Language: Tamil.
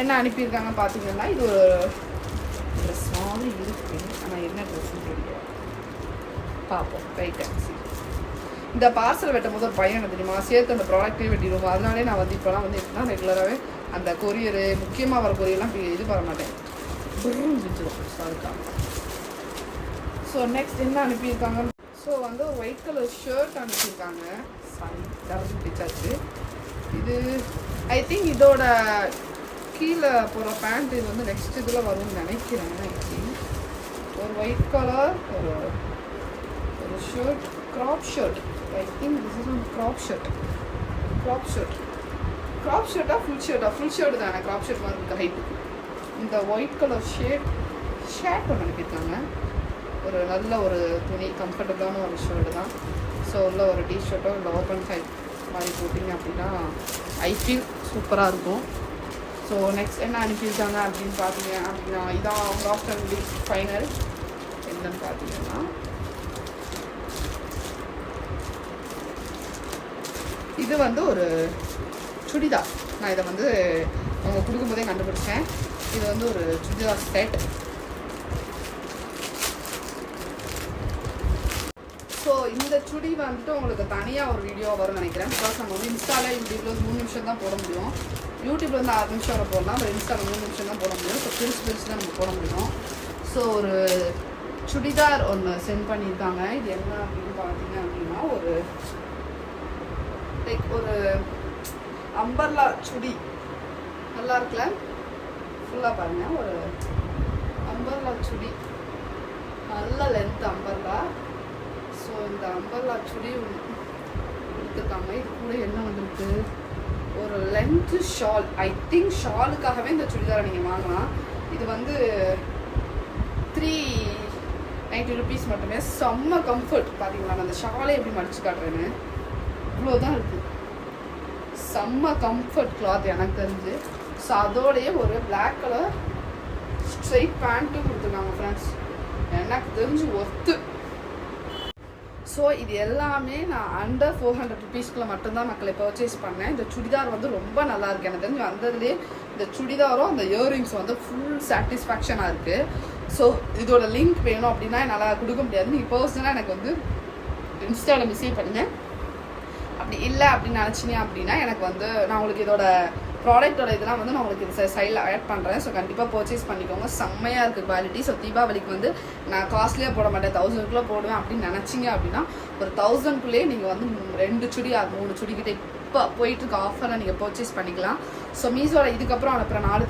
என்ன அனுப்பியிருக்காங்க பார்த்தீங்கன்னா, இது ஒரு ட்ரெஸ்ஸாக இருக்கு. ஆனால் என்ன ட்ரெஸ்ன்னு தெரியல, பார்ப்போம். ரைட் ஆக்சி இந்த பார்சல் வெட்டும் போது ஒரு பையன் என்ன தெரியுமா, சேர்த்து அந்த ப்ராடக்ட்டையும் வெட்டிடுவோம். அதனாலே நான் வந்து இப்போலாம் வந்து எப்படின்னா ரெகுலராகவே அந்த கொரியரு, முக்கியமாக வர கொரியர்லாம் இது பண்ண மாட்டேன், பிடிச்சிடும். ஸோ அதுக்காக. ஸோ நெக்ஸ்ட் என்ன அனுப்பியிருக்காங்க, ஸோ வந்து ஒரு ஒயிட் கலர் ஷர்ட் அனுப்பியிருக்காங்க. சாரி, டர்ன் பிடிச்சாச்சு. இது ஐ திங்க் இதோட கீழே போகிற பேண்ட் இது வந்து நெக்ஸ்ட் இதில் வரும்னு நினைக்கிறேன். ஐ திங்க் ஒரு ஒயிட் கலர் ஒரு shirt, crop shirt. I think this is one crop shirt. Crop ஷர்ட்டா ஃபுல் ஷர்ட் தானே. க்ராப் ஷர்ட் மாதிரி இருக்குது ஹைட்டுக்கு. இந்த ஒயிட் கலர் ஷர்ட் ஒன்று அனுப்பியிருக்காங்க. ஒரு நல்ல ஒரு துணி, கம்ஃபர்டபுளான ஒரு ஷர்ட்டு தான். ஸோ உள்ள ஒரு டிஷர்ட்டோ இல்லை ஓப்பன் சைட் மாதிரி போட்டிங்க அப்படின்னா ஐ ஃபீல் சூப்பராக இருக்கும். ஸோ நெக்ஸ்ட் என்ன அனுப்பியிருக்காங்க அப்படின்னு பார்த்தீங்க அப்படின்னா, இதான் ஆஃப்டர் வீக் ஃபைனல். என்னன்னு பார்த்தீங்கன்னா, இது வந்து ஒரு சுடிதார். நான் இதை வந்து அவங்க கொடுக்கும்போதே கண்டுபிடிச்சேன். இது வந்து ஒரு சுடிதார் செட். ஸோ இந்த சுடி வந்துட்டு உங்களுக்கு தனியாக ஒரு வீடியோ வரும்னு நினைக்கிறேன். பிகாஸ் நம்ம வந்து இன்ஸ்டாவில் யூடியூப்பில் 3 நிமிஷம் தான் போட முடியும். யூடியூப்பில் வந்து 6 நிமிஷம் வரை போடலாம், பட் இன்ஸ்டாவில் 3 நிமிஷம் தான் போட முடியும். ஸோ பிரிச்சு தான் நம்ம போட முடியும். ஸோ ஒரு சுடிதார் ஒன்று சென்ட் பண்ணியிருக்காங்க. இது என்ன அப்படின்னு பார்த்தீங்க அப்படின்னா, ஒரு லைக் ஒரு அம்பர்லா சுடி. நல்லா இருக்குல்ல, ஃபுல்லாக பாருங்கள். ஒரு அம்பர்லா சுடி, நல்ல லென்த் அம்பர்லா. ஸோ இந்த அம்பர்லா சுடி கொடுத்துருக்காங்க. இது கூட என்ன வந்துருக்கு, ஒரு லென்த்து ஷால். ஐ திங்க் ஷாலுக்காகவே இந்த சுடிதாரை நீங்கள் வாங்கலாம். இது வந்து 390 rupees மட்டுமே. செம்ம கம்ஃபர்ட். பார்த்தீங்களா, நான் அந்த ஷாலே எப்படி மடிச்சு காட்டுறேன்னு, இவ்வளோதான் இருக்குது. செம்ம கம்ஃபர்ட் கிளாத் எனக்கு தெரிஞ்சு. ஸோ அதோடைய ஒரு பிளாக் கலர் ஸ்ட்ரைட் பேண்ட்டும் கொடுத்துருக்காங்க ஃப்ரெண்ட்ஸ். எனக்கு தெரிஞ்சு ஒர்த்து. ஸோ இது எல்லாமே நான் அண்டர் 400 rupeesக்குள்ள மட்டும்தான் மக்களை பர்ச்சேஸ் பண்ணேன். இந்த சுடிதார் வந்து ரொம்ப நல்லா இருக்குது. எனக்கு தெரிஞ்சு வந்ததுலேயே இந்த சுடிதாரும் அந்த இயரிங்ஸ் வந்து ஃபுல் சாட்டிஸ்ஃபேக்ஷனாக இருக்குது. ஸோ இதோட லிங்க் வேணும் அப்படின்னா என்னால் கொடுக்க முடியாது. நீங்கள் பர்சனலாக எனக்கு வந்து இன்ஸ்டாவில் மெசேஜ் பண்ணுங்கள். அப்படி இல்லை அப்படின்னு நினச்சிங்க அப்படின்னா எனக்கு வந்து நான் உங்களுக்கு இதோட ப்ராடக்டோட இதெல்லாம் வந்து நான் உங்களுக்கு இது சைடில் ஆட் பண்ணுறேன். ஸோ கண்டிப்பாக பர்ச்சேஸ் பண்ணிக்கோங்க. செம்மையாக இருக்குது குவாலிட்டி. ஸோ தீபாவளிக்கு வந்து நான் காஸ்ட்லியாக போட மாட்டேன், 1000க்குள்ளே போடுவேன் அப்படின்னு நினச்சிங்க அப்படின்னா ஒரு 1000க்குள்ளேயே நீங்கள் வந்து 2 சுடி 3 சுடிக்கிட்ட இப்போ போயிட்டுருக்க ஆஃபரை நீங்கள் பர்ச்சேஸ் பண்ணிக்கலாம். ஸோ மீஷோவில் இதுக்கப்புறம் அனுப்புகிற 4